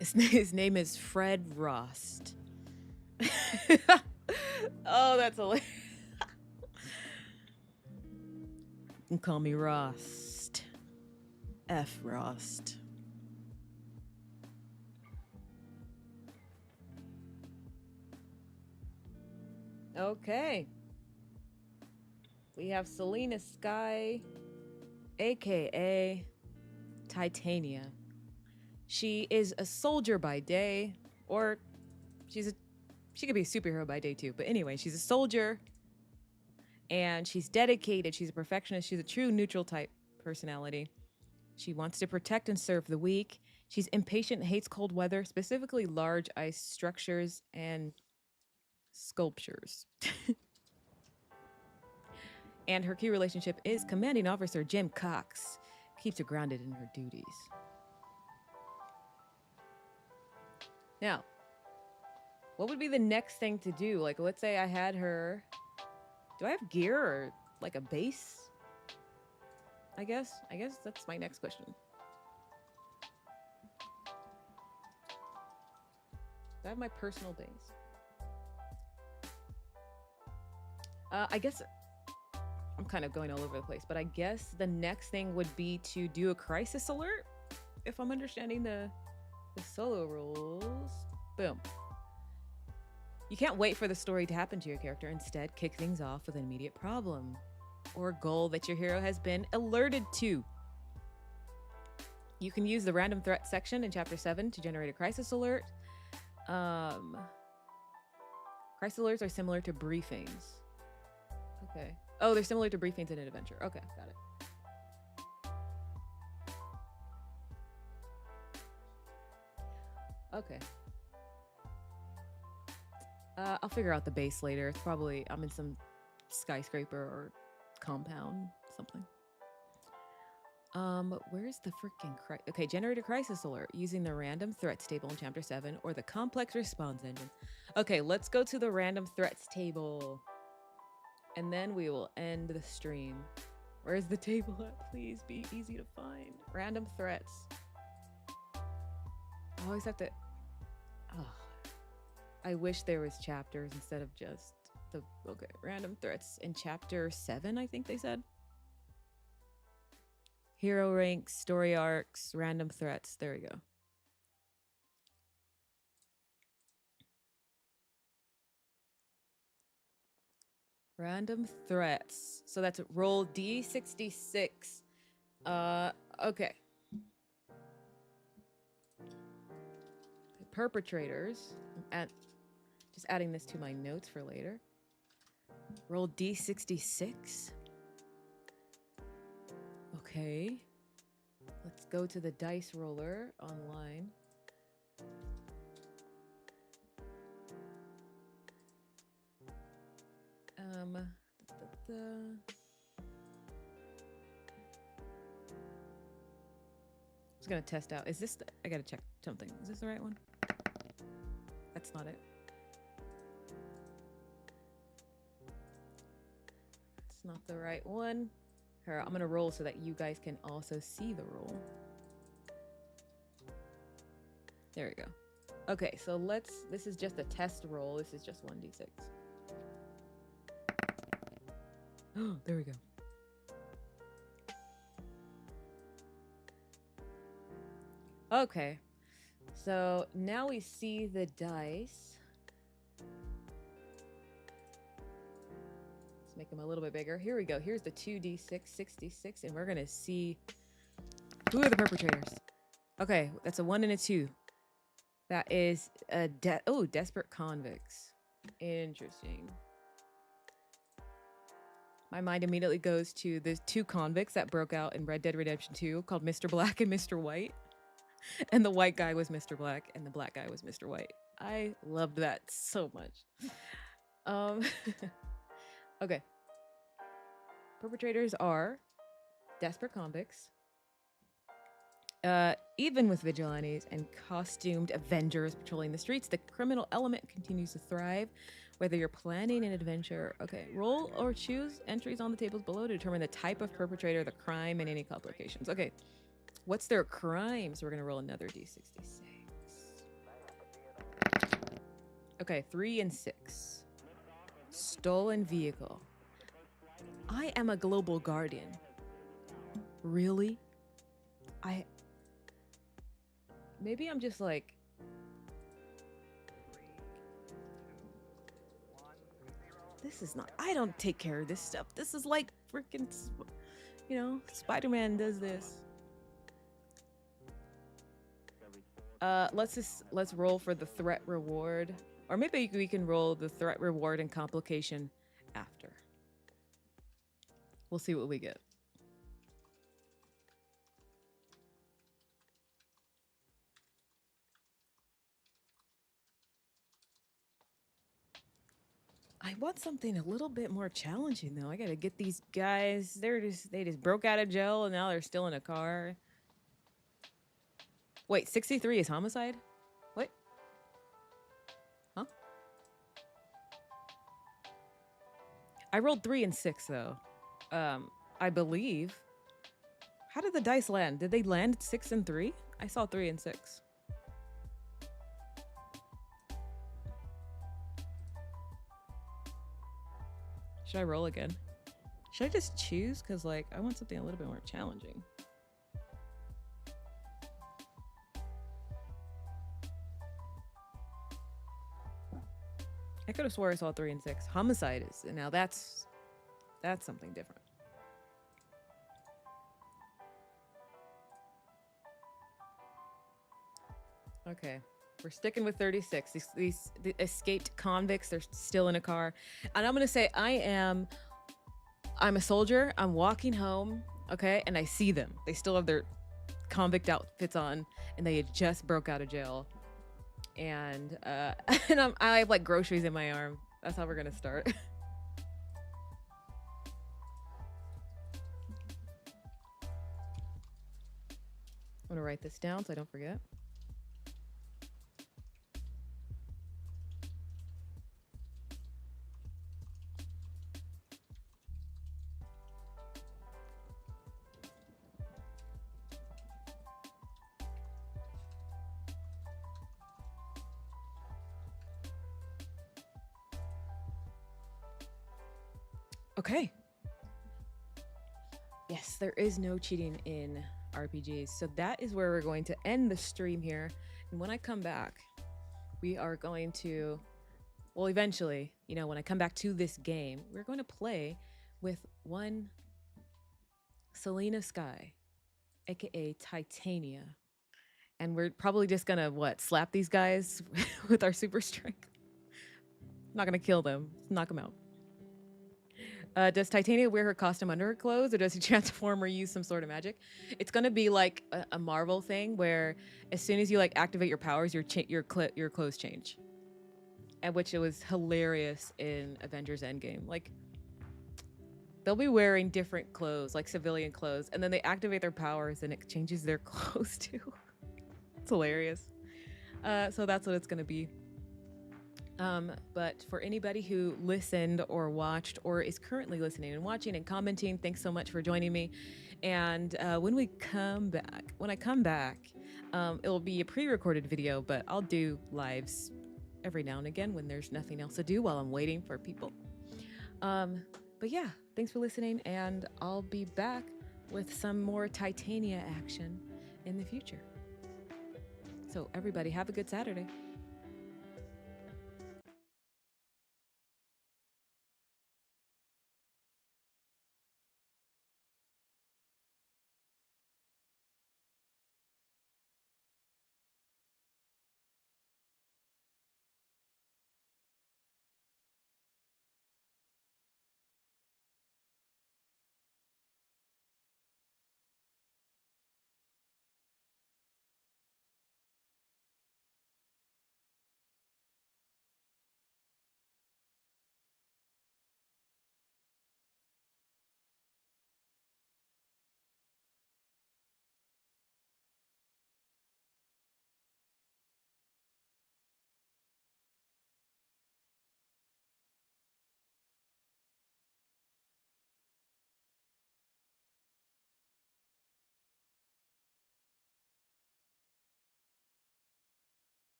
His name is Fred Rost. Oh, that's hilarious. You can call me Rost. F. Rost. Okay. We have Selena Sky, aka Titania. She is a soldier by day, or she could be a superhero by day too. But anyway, she's a soldier and she's dedicated. She's a perfectionist. She's a true neutral type personality. She wants to protect and serve the weak. She's impatient and hates cold weather, specifically large ice structures and sculptures. And her key relationship is Commanding Officer Jim Cox. Keeps her grounded in her duties. Now, what would be the next thing to do? Like, let's say I had her... Do I have gear or, like, a base? I guess that's my next question. Do I have my personal base? I guess... I'm kind of going all over the place, but I guess the next thing would be to do a crisis alert, if I'm understanding the solo rules. Boom. You can't wait for the story to happen to your character. Instead, kick things off with an immediate problem or goal that your hero has been alerted to. You can use the random threat section in Chapter 7 to generate a crisis alert. Crisis alerts are similar to briefings. Okay. Oh, they're similar to briefings in an adventure. Okay, got it. Okay. I'll figure out the base later. It's probably, I'm in some skyscraper or compound, something. Where's the freaking okay, generate a crisis alert using the random threats table in Chapter 7 or the complex response engine. Okay, let's go to the random threats table. And then we will end the stream. Where's the table at? Please be easy to find. Random threats. I always have to... Oh. I wish there was chapters instead of just the... Okay, random threats in Chapter 7, I think they said. Hero ranks, story arcs, random threats. There we go. Random threats. So that's roll D66. Okay. Perpetrators. Just adding this to my notes for later. Roll D66. Okay. Let's go to the dice roller online. I was gonna test out. Is this I gotta check something. Is this the right one? That's not it. That's not the right one. Here, I'm gonna roll so that you guys can also see the roll. There we go. Okay, so this is just a test roll. This is just 1d6. Oh, there we go. Okay, so now we see the dice. Let's make them a little bit bigger. Here we go. Here's the 2d6, 66, and we're gonna see who are the perpetrators. Okay, that's a 1 and a 2. That is a desperate convicts. Interesting. My mind immediately goes to the 2 convicts that broke out in Red Dead Redemption 2 called Mr. Black and Mr. White. And the white guy was Mr. Black and the black guy was Mr. White. I loved that so much. Okay. Perpetrators are desperate convicts, even with vigilantes and costumed Avengers patrolling the streets, the criminal element continues to thrive. Whether you're planning an adventure, okay, roll or choose entries on the tables below to determine the type of perpetrator, the crime, and any complications. Okay, what's their crimes? We're gonna roll another D66. Okay, 3 and 6. Stolen vehicle. I am a global guardian. Really? Maybe I'm just like... This is not... I don't take care of this stuff. This is like freaking... You know, Spider-Man does this. Let's roll for the threat reward. Or maybe we can roll the threat reward and complication after. We'll see what we get. I want something a little bit more challenging though. I gotta get these guys. They just broke out of jail and now they're still in a car. Wait, 63 is homicide? What? Huh? I rolled 3 and 6 though. I believe. How did the dice land? Did they land 6 and 3? I saw 3 and 6. Should I roll again? Should I just choose? Because, like, I want something a little bit more challenging. I could have swore I saw 3 and 6. Homicide is, and now that's something different. Okay, we're sticking with 36. These the escaped convicts, they're still in a car. And I'm gonna say I'm a soldier, I'm walking home, okay, and I see them. They still have their convict outfits on, and they had just broke out of jail. And and I have like groceries in my arm. That's how we're gonna start. I'm gonna write this down so I don't forget. Okay. Yes, there is no cheating in RPGs. So that is where we're going to end the stream here. And when I come back, we are going to, well, eventually, you know, when I come back to this game, we're going to play with one Selena Sky, aka Titania. And we're probably just gonna, what, slap these guys with our super strength? Not gonna kill them, knock them out. Does Titania wear her costume under her clothes, or does she transform or use some sort of magic? It's gonna be like a Marvel thing where as soon as you like activate your powers, your clothes change. And which it was hilarious in Avengers Endgame. Like they'll be wearing different clothes, like civilian clothes, and then they activate their powers and it changes their clothes too. It's hilarious. So that's what it's gonna be. But for anybody who listened or watched or is currently listening and watching and commenting, thanks so much for joining me. And when I come back, it'll be a pre-recorded video, but I'll do lives every now and again when there's nothing else to do while I'm waiting for people. But yeah, thanks for listening, and I'll be back with some more Titania action in the future. So everybody have a good Saturday.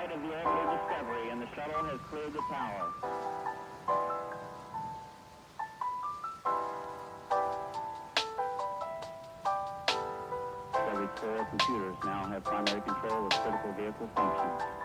site of the orbital Discovery, and the shuttle has cleared the tower. Discovery's core computers now have primary control of critical vehicle functions.